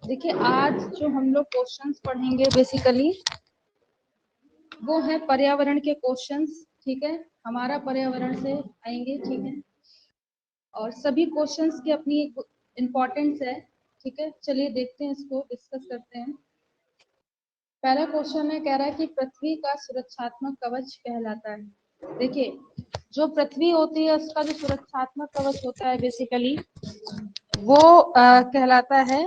देखिए आज जो हम लोग क्वेश्चंस पढ़ेंगे बेसिकली वो है पर्यावरण के क्वेश्चंस। ठीक है, हमारा पर्यावरण से आएंगे। ठीक है, और सभी क्वेश्चंस की अपनी एक इम्पोर्टेंस है। ठीक है, चलिए देखते हैं, इसको डिस्कस करते हैं। पहला क्वेश्चन है, कह रहा है कि पृथ्वी का सुरक्षात्मक कवच कहलाता है। देखिए जो पृथ्वी होती है उसका जो सुरक्षात्मक कवच होता है बेसिकली वो कहलाता है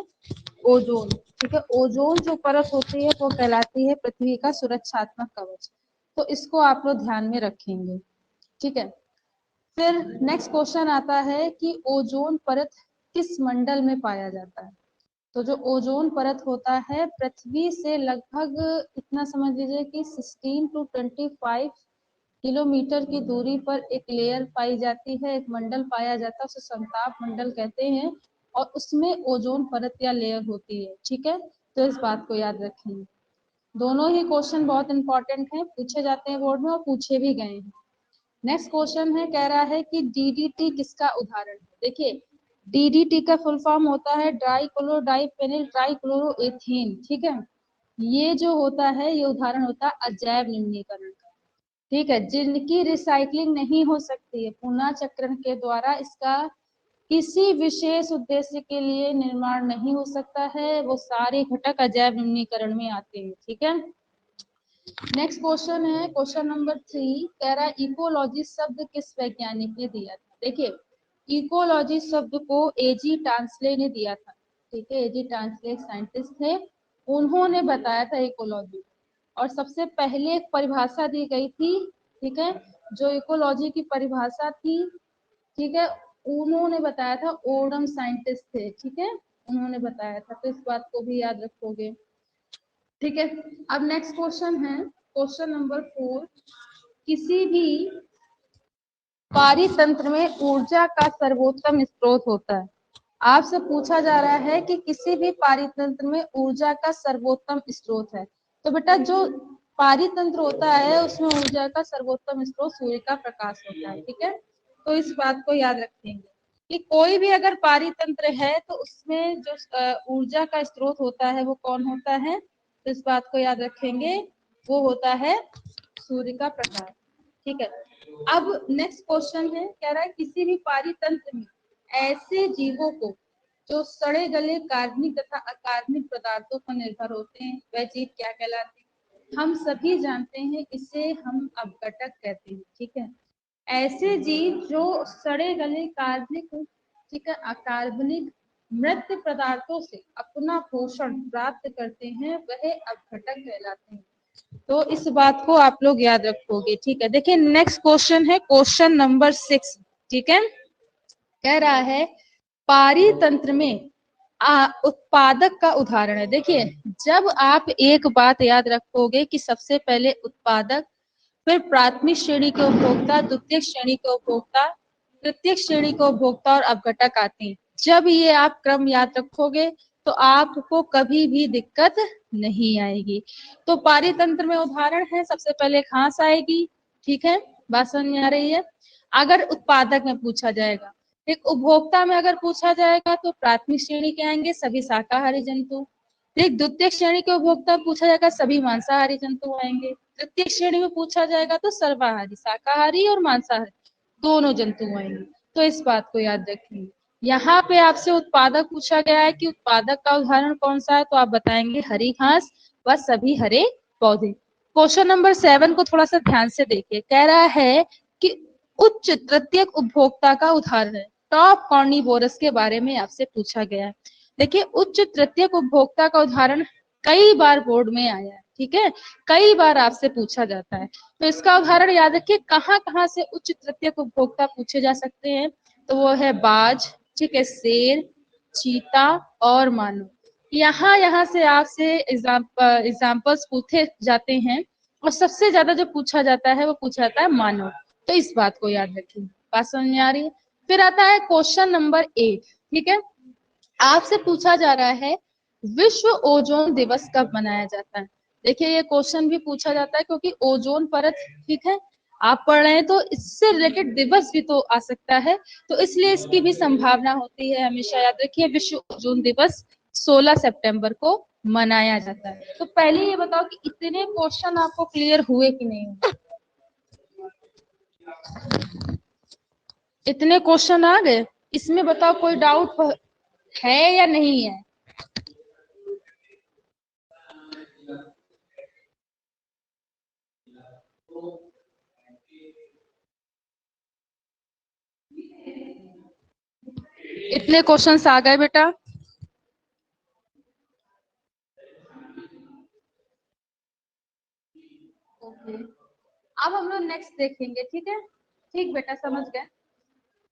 ओजोन। ठीक है, ओजोन जो परत होती है वो कहलाती है पृथ्वी का सुरक्षात्मक कवच। तो इसको आप लोग ध्यान में रखेंगे। ठीक है, फिर नेक्स्ट क्वेश्चन आता है कि ओजोन परत किस मंडल में पाया जाता है। तो जो ओजोन परत होता है पृथ्वी से लगभग इतना समझ लीजिए कि 16 to 25 किलोमीटर की दूरी पर एक लेयर पाई जाती है, एक मंडल पाया जाता है, उसे समताप मंडल कहते हैं, और उसमें ओजोन परत या लेयर होती है। ठीक है, तो इस बात को याद रखेंगे। दोनों ही क्वेश्चन बहुत इंपॉर्टेंट हैं, पूछे जाते हैं बोर्ड में और पूछे भी गए हैं। नेक्स्ट क्वेश्चन है, कह रहा है कि डीडीटी किसका उदाहरण है। देखिए डीडीटी का फुल फॉर्म होता है डाइक्लोरोडाइफेनिल ट्राइक्लोरोएथेन। ठीक है, ये जो होता है ये उदाहरण होता है अजैव निम्नीकरण का। ठीक है, जिनकी रिसाइकलिंग नहीं हो सकती है, पुनः चक्रण के द्वारा इसका किसी विशेष उद्देश्य के लिए निर्माण नहीं हो सकता है, वो सारे घटक अजैव निम्नीकरण में आते हैं। ठीक है, नेक्स्ट क्वेश्चन है क्वेश्चन नंबर 3, कह रहा है इकोलॉजी शब्द किस वैज्ञानिक ने दिया था। देखिए इकोलॉजी शब्द को एजी टांसले ने दिया था। ठीक है, एजी टांसले एक साइंटिस्ट थे, उन्होंने बताया था इकोलॉजी। और सबसे पहले एक परिभाषा दी गई थी। ठीक है, जो इकोलॉजी की परिभाषा थी, ठीक है, उन्होंने बताया था, ओडम साइंटिस्ट थे। ठीक है, उन्होंने बताया था, तो इस बात को भी याद रखोगे। ठीक है, अब नेक्स्ट क्वेश्चन है क्वेश्चन नंबर 4, किसी भी पारितंत्र में ऊर्जा का सर्वोत्तम स्रोत होता है। आपसे पूछा जा रहा है कि किसी भी पारितंत्र में ऊर्जा का सर्वोत्तम स्रोत है। तो बेटा जो पारितंत्र होता है उसमें ऊर्जा का सर्वोत्तम स्रोत सूर्य का प्रकाश होता है। ठीक है, तो इस बात को याद रखेंगे कि कोई भी अगर पारितंत्र है तो उसमें जो ऊर्जा का स्रोत होता है वो कौन होता है, तो इस बात को याद रखेंगे, वो होता है सूर्य का प्रकाश। ठीक है, अब नेक्स्ट क्वेश्चन है, कह रहा है किसी भी पारितंत्र में ऐसे जीवों को जो सड़े गले कार्बनिक तथा अकार्बनिक पदार्थों पर निर्भर होते हैं वह जीव क्या कहलाते हैं। हम सभी जानते हैं, इसे हम अपघटक कहते हैं। ठीक है, ऐसे जीव जो सड़े गले कार्बनिक, ठीक है, अकार्बनिक मृत पदार्थों से अपना पोषण प्राप्त करते हैं वह अपघटक कहलाते हैं। तो इस बात को आप लोग याद रखोगे। ठीक है, देखिए नेक्स्ट क्वेश्चन है क्वेश्चन नंबर 6। ठीक है, कह रहा है पारितंत्र में उत्पादक का उदाहरण है। देखिए जब आप एक बात याद रखोगे कि सबसे पहले उत्पादक, फिर प्राथमिक श्रेणी के उपभोक्ता, द्वितीय श्रेणी के उपभोक्ता, तृतीय श्रेणी के उपभोक्ता और अपघटक आते हैं, जब ये आप क्रम याद रखोगे तो आपको कभी भी दिक्कत नहीं आएगी। तो पारितंत्र में उदाहरण है, सबसे पहले घास आएगी। ठीक है, बात समझ में आ रही है। अगर उत्पादक में पूछा जाएगा, एक उपभोक्ता में अगर पूछा जाएगा तो प्राथमिक श्रेणी के आएंगे सभी शाकाहारी जंतु। एक द्वितीय श्रेणी के उपभोक्ता पूछा जाएगा सभी मांसाहारी जंतु आएंगे। तृतीय श्रेणी में पूछा जाएगा तो सर्वाहारी, शाकाहारी और मांसाहारी दोनों जंतु आएंगे। तो इस बात को याद रखेंगे। यहाँ पे आपसे उत्पादक पूछा गया है कि उत्पादक का उदाहरण कौन सा है, तो आप बताएंगे हरी घास व सभी हरे पौधे। क्वेश्चन नंबर 7 को थोड़ा सा ध्यान से देखिए, कह रहा है कि उच्च तृतीयक उपभोक्ता का उदाहरण है। टॉप कॉर्निवोरस के बारे में आपसे पूछा गया है। देखिए उच्च तृतीयक उपभोक्ता का उदाहरण कई बार बोर्ड में आया है। ठीक है, कई बार आपसे पूछा जाता है, तो इसका उदाहरण याद रखिए। कहाँ कहाँ से उच्च तृतीयक उपभोक्ता पूछे जा सकते हैं, तो वो है बाज, ठीक है, शेर, चीता और मानव। यहाँ से आपसे एग्जाम्पल्स पूछे जाते हैं, और सबसे ज्यादा जो पूछा जाता है वो पूछा जाता है मानव। तो इस बात को याद रखिए। बात समझ में आ रही है। फिर आता है क्वेश्चन नंबर 8। ठीक है, आपसे पूछा जा रहा है विश्व ओजोन दिवस कब मनाया जाता है। देखिए ये क्वेश्चन भी पूछा जाता है क्योंकि ओजोन परत, ठीक है, आप पढ़ रहे हैं तो इससे रिलेटेड दिवस भी तो आ सकता है, तो इसलिए इसकी भी संभावना होती है। हमेशा याद रखिए विश्व ओजोन दिवस 16 सितंबर को मनाया जाता है। तो पहले ये बताओ कि इतने क्वेश्चन आपको क्लियर हुए कि नहीं हुए? इतने क्वेश्चन आ गए? इसमें बताओ कोई डाउट है या नहीं है? इतने क्वेश्चंस आ गए बेटा? ओके, अब हम लोग नेक्स्ट देखेंगे, ठीक है? ठीक बेटा, समझ गए।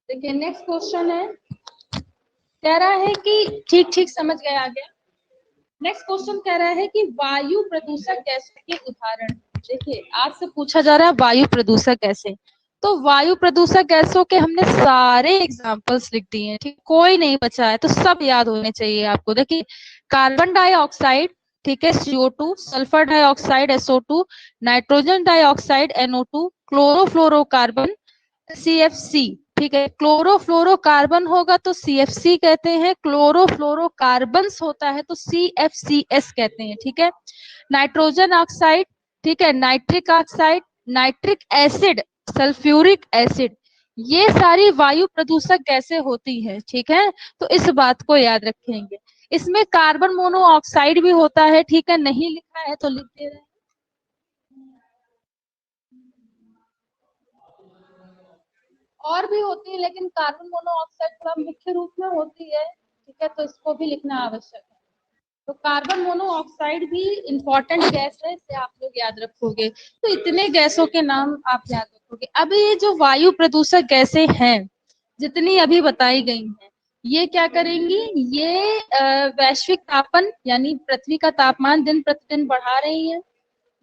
देखिए नेक्स्ट क्वेश्चन है, कह रहा है कि ठीक ठीक समझ गए, आगे नेक्स्ट क्वेश्चन कह रहा है कि वायु प्रदूषक गैसों के उदाहरण। देखिए आपसे पूछा जा रहा है वायु प्रदूषक गैसें, तो वायु प्रदूषक गैसों के हमने सारे एग्जांपल्स लिख दिए हैं, ठीक, कोई नहीं बचा है, तो सब याद होने चाहिए आपको। देखिए कार्बन डाइऑक्साइड, ठीक है, CO2, sulphur dioxide SO2, nitrogen dioxide NO2, chlorofluorocarbon CFC, ठीक है, क्लोरोफ्लोरोकार्बन होगा तो CFC कहते हैं, क्लोरोफ्लोरोकार्बन्स होता है तो CFCS कहते हैं, ठीक है। नाइट्रोजन ऑक्साइड, ठीक है, nitric oxide, nitric acid, sulphuric acid, ये सारी वायु प्रदूषक गैसें होती है, ठीक है। तो इस बात को याद रखेंगे। इसमें कार्बन मोनोऑक्साइड भी होता है, ठीक है, नहीं लिखा है तो लिख दे रहे हैं। और भी होती है लेकिन कार्बन मोनोऑक्साइड थोड़ा मुख्य रूप में होती है, ठीक है, तो इसको भी लिखना आवश्यक है। तो कार्बन मोनोऑक्साइड भी इंपॉर्टेंट गैस है, इसे आप लोग याद रखोगे। तो इतने गैसों के नाम आप याद रखोगे। अब ये जो वायु प्रदूषक गैसें हैं जितनी अभी बताई गई हैं, ये क्या करेंगी, ये वैश्विक तापन यानी पृथ्वी का तापमान दिन प्रतिदिन बढ़ा रही है,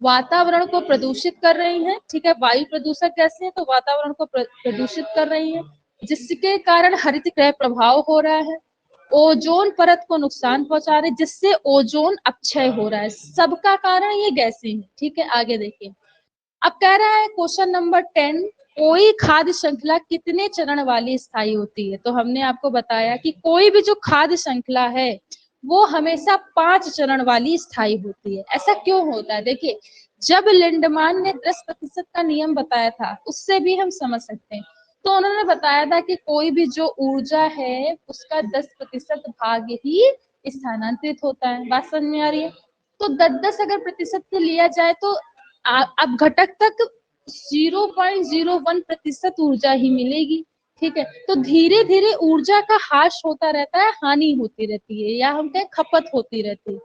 वातावरण को प्रदूषित कर रही हैं, ठीक है, वायु प्रदूषक गैसें हैं तो वातावरण को प्रदूषित कर रही हैं, जिसके कारण हरित गृह प्रभाव हो रहा है, ओजोन परत को नुकसान पहुंचा रहे, जिससे ओजोन अपक्षय हो रहा है। सबका कारण ये गैसें हैं, ठीक है। आगे देखिए, अब कह रहा है क्वेश्चन नंबर 10, कोई खाद्य श्रृंखला कितने चरण वाली स्थायी होती है? तो हमने आपको बताया कि कोई भी जो खाद्य श्रृंखला है वो हमेशा 5 चरण वाली स्थायी होती है। ऐसा क्यों होता है? देखिए जब लिंडमान ने 10% का नियम बताया था उससे भी हम समझ सकते हैं। तो उन्होंने बताया था कि कोई भी जो ऊर्जा है उसका 10% भाग ही स्थानांतरित होता है। बात समझ में आ रही है? तो 10-10 अगर प्रतिशत से लिया जाए तो अब घटक तक 0.01% ऊर्जा ही मिलेगी, ठीक है। तो धीरे धीरे ऊर्जा का ह्रास होता रहता है, हानि होती रहती है, या हम कहें खपत होती रहती है।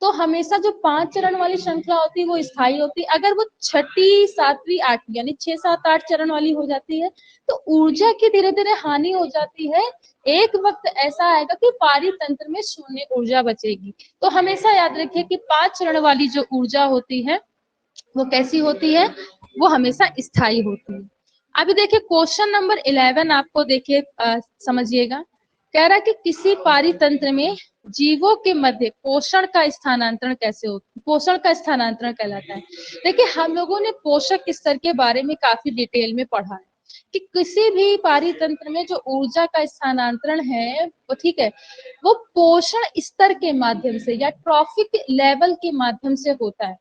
तो हमेशा जो 5 चरण वाली श्रृंखला होती है वो स्थायी होती है। अगर वो 6ठी 7वीं 8वीं यानी 6 7 8 चरण वाली हो जाती है तो ऊर्जा की धीरे धीरे हानि हो जाती है। एक वक्त ऐसा आएगा कि पारितंत्र में शून्य ऊर्जा बचेगी। तो हमेशा याद रखिए कि 5 चरण वाली जो ऊर्जा होती है वो कैसी होती है, वो हमेशा स्थायी होती है। अभी देखिए क्वेश्चन नंबर 11 आपको देखिए समझिएगा। कह रहा है कि किसी पारितंत्र में जीवों के मध्य पोषण का स्थानांतरण कैसे होता है? पोषण का स्थानांतरण कहलाता है। देखिए हम लोगों ने पोषक स्तर के बारे में काफी डिटेल में पढ़ा है कि किसी भी पारितंत्र में जो ऊर्जा का स्थानांतरण है वो, ठीक है, वो पोषण स्तर के माध्यम से या ट्रॉफिक लेवल के माध्यम से होता है।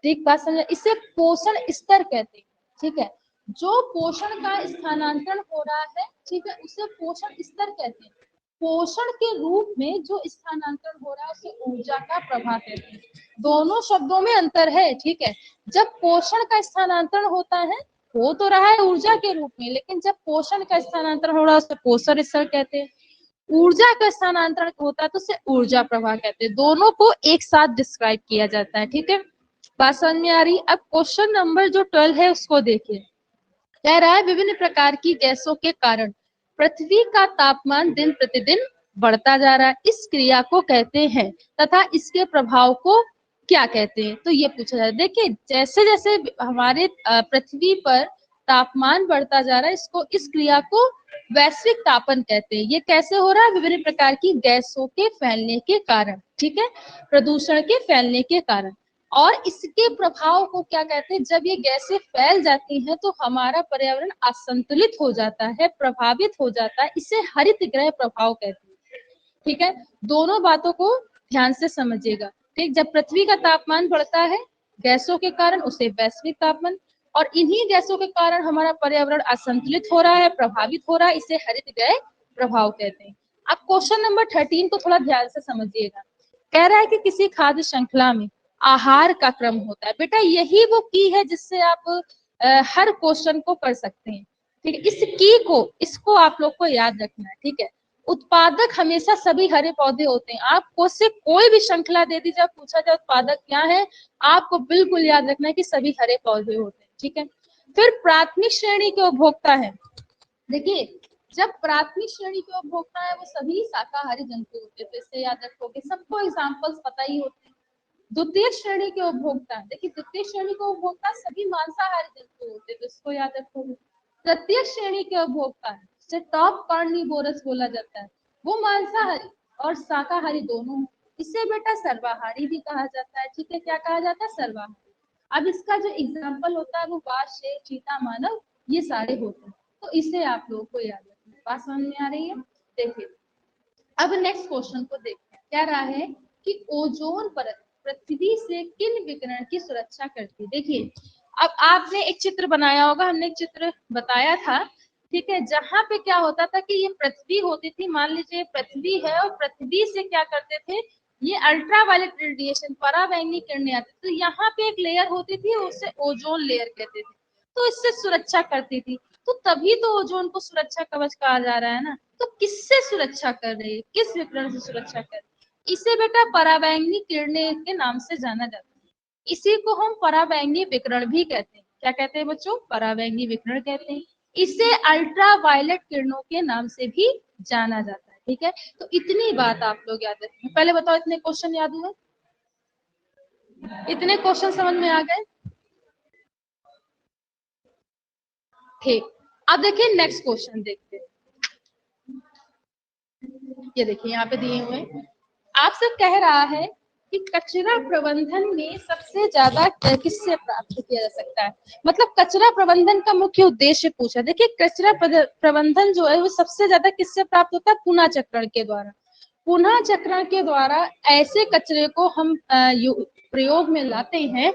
ठीक बात समझ, इसे पोषण स्तर कहते हैं, ठीक है। जो पोषण का स्थानांतरण हो रहा है, ठीक है, उसे पोषण स्तर कहते हैं। पोषण के रूप में जो स्थानांतरण हो रहा है उसे ऊर्जा का प्रवाह कहते हैं। दोनों शब्दों में अंतर है, ठीक है। जब पोषण का स्थानांतरण होता है हो तो रहा है ऊर्जा के रूप में, लेकिन जब पोषण का स्थानांतरण हो रहा है उसे पोषण स्तर कहते हैं। ऊर्जा का स्थानांतरण होता है तो उसे ऊर्जा प्रवाह कहते हैं। दोनों को एक साथ डिस्क्राइब किया जाता है, ठीक है। बात समझ में आ रही? अब क्वेश्चन नंबर जो 12 है उसको देखिए। कह रहा है विभिन्न प्रकार की गैसों के कारण पृथ्वी का तापमान दिन प्रतिदिन बढ़ता जा रहा है, इस क्रिया को कहते हैं तथा इसके प्रभाव को क्या कहते हैं? तो ये पूछा जा रहा है। देखिए जैसे जैसे हमारे पृथ्वी पर तापमान बढ़ता जा रहा है, इसको इस क्रिया को वैश्विक तापन कहते हैं। ये कैसे हो रहा है? विभिन्न प्रकार की गैसों के फैलने के कारण, ठीक है, प्रदूषण के फैलने के कारण। और इसके प्रभाव को क्या कहते हैं? जब ये गैसें फैल जाती हैं तो हमारा पर्यावरण असंतुलित हो जाता है, प्रभावित हो जाता है, इसे हरित गृह प्रभाव कहते हैं, ठीक है। दोनों बातों को ध्यान से समझिएगा। ठीक, जब पृथ्वी का तापमान बढ़ता है गैसों के कारण, उसे वैश्विक तापमान, और इन्हीं गैसों के कारण हमारा पर्यावरण असंतुलित हो रहा है, प्रभावित हो रहा है, इसे हरित गृह प्रभाव कहते हैं। अब क्वेश्चन नंबर 13 को थोड़ा ध्यान से समझिएगा। कह रहा है कि किसी खाद्य श्रृंखला में आहार का क्रम होता है। बेटा यही वो की है जिससे आप हर क्वेश्चन को कर सकते हैं। ठीक है, इस की को, इसको आप लोग को याद रखना है। ठीक है, उत्पादक हमेशा सभी हरे पौधे होते हैं। आपको से कोई भी श्रृंखला दे दी जाए, पूछा जाए उत्पादक क्या है, आपको बिल्कुल याद रखना है कि सभी हरे पौधे होते हैं। ठीक है, फिर प्राथमिक श्रेणी के उपभोक्ता है। देखिए, जब प्राथमिक श्रेणी के उपभोक्ता है वो सभी शाकाहारी जंतु होते हैं, तो इससे याद रखोगे। सबको एग्जाम्पल्स पता ही होते हैं। द्वितीय श्रेणी के उपभोक्ता, देखिए द्वितीय श्रेणी के उपभोक्ता सभी मांसाहारी जंतु होते हैं, तो इसको याद रखोगे। तृतीय श्रेणी के उपभोक्ता है, जिसे टॉप कार्निवोरस बोला जाता है, वो मांसाहारी और शाकाहारी दोनों, इसे बेटा सर्वाहारी भी कहा जाता है। ठीक है, क्या कहा जाता है? सर्वाहारी। अब इसका जो एग्जाम्पल होता है वो बाघ, शेर, चीता, मानव, ये सारे होते हैं, तो इसे आप लोगों को याद रखना है। बात समझ में आ रही है? देखिए, अब नेक्स्ट क्वेश्चन को देखते हैं। क्या रहा है कि ओजोन परत पृथ्वी से किन विकिरण की सुरक्षा करती है। देखिए, अब आपने एक चित्र बनाया होगा, हमने एक चित्र बताया था। ठीक है, जहां पे क्या होता था कि ये पृथ्वी होती थी, मान लीजिए पृथ्वी है, और पृथ्वी से क्या करते थे, ये अल्ट्रावायलेट रेडिएशन, पराबैंगनी किरणें आती थी, तो यहाँ पे एक लेयर होती थी, उसे ओजोन लेयर कहते थे, तो इससे सुरक्षा करती थी। तो तभी तो ओजोन को सुरक्षा कवच कहा जा रहा है ना। तो किससे सुरक्षा कर रही है, किस विकिरण से सुरक्षा कर रही है? इसे बेटा पराबैंगनी किरणें के नाम से जाना जाता है। इसी को हम पराबैंगनी विकिरण भी कहते हैं। क्या कहते हैं बच्चों? पराबैंगनी विकिरण कहते हैं। इसे अल्ट्रावायलेट किरणों के नाम से भी जाना जाता है। ठीक है, तो इतनी बात आप लोग याद रखें। पहले बताओ, इतने क्वेश्चन याद हुए? इतने क्वेश्चन समझ में आ गए? ठीक, अब देखिए नेक्स्ट क्वेश्चन देखते हैं। ये देखिए यहाँ पे दिए हुए, आपसे कह रहा है कि कचरा प्रबंधन में सबसे ज्यादा किससे प्राप्त किया जा सकता है। मतलब कचरा प्रबंधन का मुख्य उद्देश्य पूछा। देखिए, कचरा प्रबंधन जो है वो सबसे ज्यादा किससे प्राप्त होता है? पुनः चक्रण के द्वारा। पुनः चक्रण के द्वारा ऐसे कचरे को हम प्रयोग में लाते हैं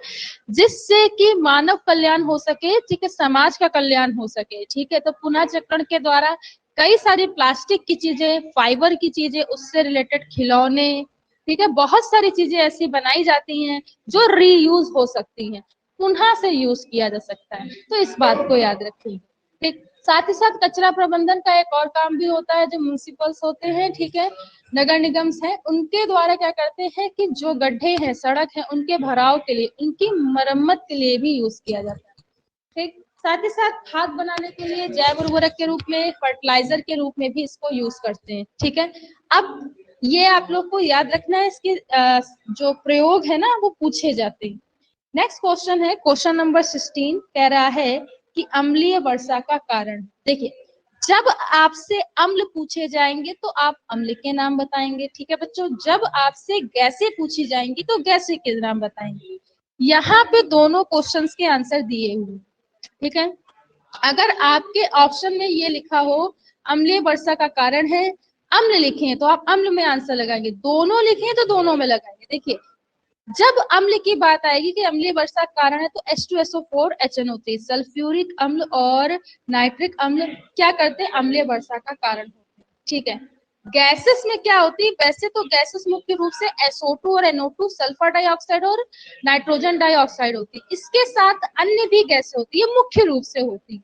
जिससे कि मानव कल्याण हो सके, ठीक है, समाज का कल्याण हो सके। ठीक है, तो पुनः चक्रण के द्वारा कई सारी प्लास्टिक की चीजें, फाइबर की चीजें, उससे रिलेटेड खिलौने, ठीक है, बहुत सारी चीजें ऐसी बनाई जाती हैं जो रीयूज हो सकती हैं, पुनः से यूज किया जा सकता है। तो इस बात को याद रखिए। ठीक, साथ ही साथ कचरा प्रबंधन का एक और काम भी होता है, जो म्युनिसिपल्स होते हैं, ठीक है, नगर निगम है, उनके द्वारा क्या करते हैं कि जो गड्ढे हैं, सड़क है, उनके भराव के लिए, उनकी मरम्मत के लिए भी यूज किया जाता है। ठीक, साथ ही साथ खाद बनाने के लिए जैव उर्वरक के रूप में, फर्टिलाइजर के रूप में भी इसको यूज करते हैं। ठीक है, अब ये आप लोग को याद रखना है, इसके जो प्रयोग है ना वो पूछे जाते हैं। नेक्स्ट क्वेश्चन है क्वेश्चन नंबर 16। कह रहा है कि अम्लीय वर्षा का कारण। देखिए, जब आपसे अम्ल पूछे जाएंगे तो आप अम्ल के नाम बताएंगे। ठीक है बच्चों, जब आपसे गैसें पूछी जाएंगी तो गैसें के नाम बताएंगे। यहाँ पे दोनों क्वेश्चंस के आंसर दिए हुए। ठीक है, अगर आपके ऑप्शन में ये लिखा हो अम्लीय वर्षा का कारण है, अम्ल लिखे हैं तो आप अम्ल में आंसर लगाएंगे, दोनों लिखे हैं तो दोनों में लगाएंगे। देखिए, जब अम्ल की बात आएगी कि अम्लीय वर्षा का कारण है तो H2SO4 HNO3 सल्फ्यूरिक अम्ल और नाइट्रिक अम्ल क्या करते हैं? अम्लीय वर्षा का कारण होते हैं। ठीक है, गैसेस में क्या होती है? वैसे तो गैसेस मुख्य रूप से SO2 और NO2 सल्फर डाइऑक्साइड और नाइट्रोजन डाइऑक्साइड होती है। इसके साथ अन्य भी गैसें होती है, मुख्य रूप से होती है।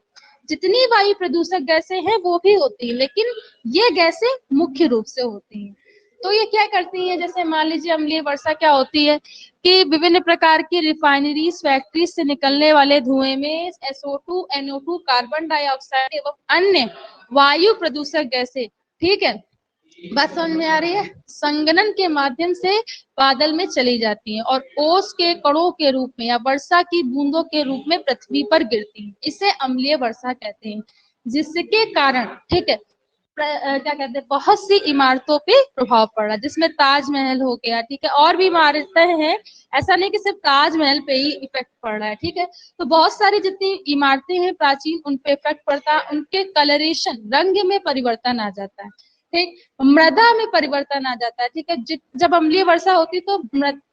जितनी वायु प्रदूषक गैसें हैं वो भी होती है, लेकिन ये गैसें मुख्य रूप से होती हैं। तो ये क्या करती है, जैसे मान लीजिए अम्लीय वर्षा क्या होती है कि विभिन्न प्रकार की रिफाइनरीज, फैक्ट्रीज से निकलने वाले धुएं में SO2, NO2, कार्बन डाइऑक्साइड एवं अन्य वायु प्रदूषक गैसें, ठीक है, बात समझ में आ रही है, संघनन के माध्यम से बादल में चली जाती हैं और ओस के कणों के रूप में या वर्षा की बूंदों के रूप में पृथ्वी पर गिरती हैं। इसे अम्लीय वर्षा कहते हैं, जिसके कारण, ठीक है, क्या कहते हैं, बहुत सी इमारतों पे प्रभाव पड़ रहा है, जिसमें ताजमहल हो गया, ठीक है, और भी इमारतें हैं। ऐसा नहीं कि सिर्फ ताजमहल पे ही इफेक्ट पड़ रहा है। ठीक है, तो बहुत सारी जितनी इमारतें हैं प्राचीन, उन पे इफेक्ट पड़ता है, उनके कलरेशन, रंग में परिवर्तन आ जाता है। ठीक, मृदा में परिवर्तन आ जाता है, ठीक है। जब अम्लीय वर्षा होती तो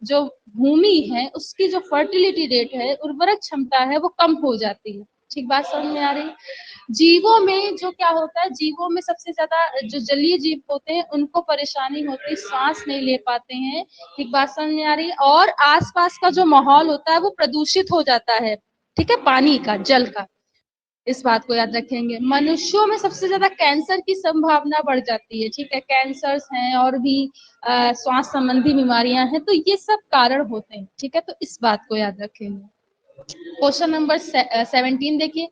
जो भूमि है उसकी जो फर्टिलिटी रेट है, उर्वरक क्षमता है, वो कम हो जाती है। ठीक, बात समझ में आ रही है। जीवों में जो क्या होता है, जीवों में सबसे ज्यादा जो जलीय जीव होते हैं उनको परेशानी होती है, सांस नहीं ले पाते हैं। ठीक, बात समझ में आ रही है। और आसपास का जो माहौल होता है वो प्रदूषित हो जाता है, ठीक है, पानी का, जल का। इस बात को याद रखेंगे। मनुष्यों में सबसे ज्यादा कैंसर की संभावना बढ़ जाती है, ठीक है। कैंसर्स हैं और भी श्वास संबंधी बीमारियां हैं, तो ये सब कारण होते हैं, ठीक है। तो इस बात को याद रखेंगे। क्वेश्चन नंबर 17 देखिए,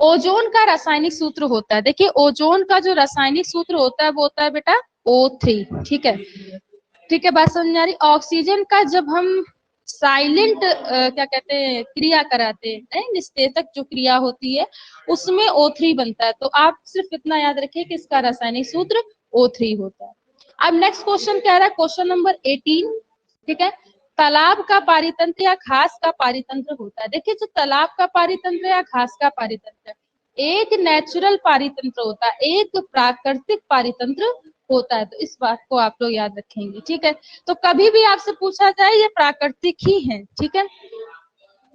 ओजोन का रासायनिक सूत्र होता है। देखिए, ओजोन का जो रासायनिक सूत्र होता है वो होता है बेटा O3, ठीक है। ठीक है, बात समझ में आ रही। ऑक्सीजन का जब हम साइलेंट क्या कहते हैं क्रिया कराते हैं, निस्तेजक जो क्रिया होती है उसमें O3 बनता है। तो आप सिर्फ इतना याद रखिए कि इसका रासायनिक सूत्र O3 होता है। अब नेक्स्ट क्वेश्चन कह रहा है, क्वेश्चन नंबर 18, ठीक है। तालाब का पारितंत्र या घास का पारितंत्र होता है। देखिए, जो तालाब का पारितंत्र या घास का पारितंत्र, एक नेचुरल पारितंत्र होता है, एक प्राकृतिक पारितंत्र होता है। तो इस बात को आप लोग याद रखेंगे, ठीक है। तो कभी भी आपसे पूछा जाए ये प्राकृतिक ही है, ठीक है।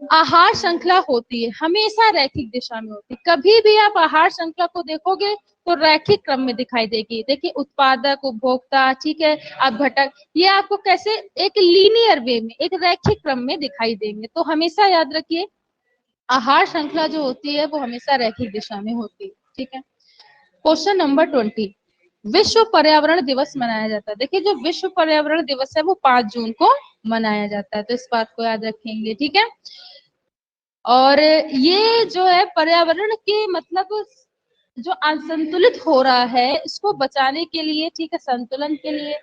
आहार श्रृंखला होती है, हमेशा रैखिक दिशा में होती है। कभी भी आप आहार श्रृंखला को देखोगे तो रैखिक क्रम में दिखाई देगी। देखिए, उत्पादक, उपभोक्ता, ठीक है, अब घटक, ये आपको कैसे एक लीनियर वे में, एक रैखिक क्रम में दिखाई देंगे। तो हमेशा याद रखिए आहार श्रृंखला जो होती है वो हमेशा रैखिक दिशा में होती है, ठीक है। क्वेश्चन नंबर 20, विश्व पर्यावरण दिवस मनाया जाता है। देखिए, जो विश्व पर्यावरण दिवस है वो 5 जून को मनाया जाता है। तो इस बात को याद रखेंगे, ठीक है। और ये जो है पर्यावरण के मतलब जो असंतुलित हो रहा है इसको बचाने के लिए, ठीक है, संतुलन के लिए,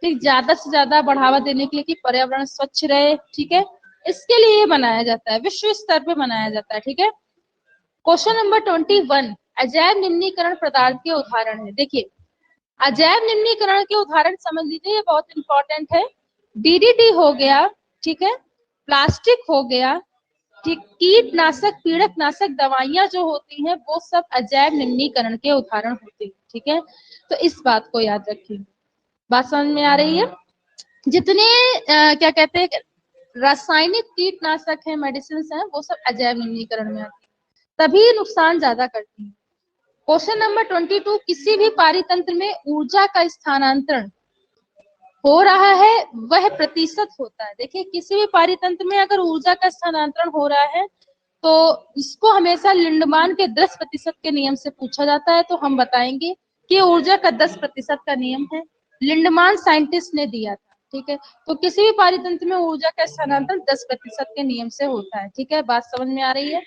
ठीक, ज्यादा से ज्यादा बढ़ावा देने के लिए कि पर्यावरण स्वच्छ रहे, ठीक है, इसके लिए ये मनाया जाता है, विश्व स्तर पे मनाया जाता है, ठीक है। क्वेश्चन नंबर 21, अजैव निम्नीकरण पदार्थ के उदाहरण है। देखिए, अजैव निम्नीकरण के उदाहरण समझ लीजिए, ये बहुत इंपॉर्टेंट है। DDT हो गया, ठीक है, प्लास्टिक हो गया, ठीक, कीटनाशक, पीड़कनाशक दवाइयां जो होती हैं वो सब अजैव निम्नीकरण के उदाहरण होते हैं, ठीक है। तो इस बात को याद रखिए। बात समझ में आ रही है। जितने क्या कहते हैं रासायनिक कीटनाशक है, मेडिसिन है, वो सब अजैव निम्नीकरण में आती है, तभी नुकसान ज्यादा करती है। क्वेश्चन नंबर 22, किसी भी पारितंत्र में ऊर्जा का स्थानांतरण हो रहा है वह प्रतिशत होता है। देखिए, किसी भी पारितंत्र में अगर ऊर्जा का स्थानांतरण हो रहा है तो इसको हमेशा लिंडमान के 10% के नियम से पूछा जाता है। तो हम बताएंगे कि ऊर्जा का 10% का नियम है, लिंडमान साइंटिस्ट ने दिया था, ठीक है। तो किसी भी पारितंत्र में ऊर्जा का स्थानांतरण 10% के नियम से होता है, ठीक है। बात समझ में आ रही है।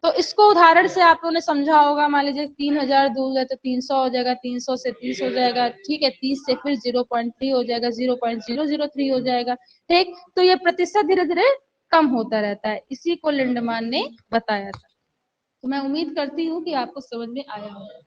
तो इसको उदाहरण से आप लोगों ने समझा होगा। मान लीजिए 3000 दूर है तो 300 हो जाएगा, 300 से 30 हो जाएगा, ठीक है, 30 से फिर 0.3 हो जाएगा, 0.003 हो जाएगा, ठीक। तो ये प्रतिशत धीरे धीरे कम होता रहता है, इसी को लिंडमान ने बताया था। तो मैं उम्मीद करती हूँ कि आपको समझ में आया होगा।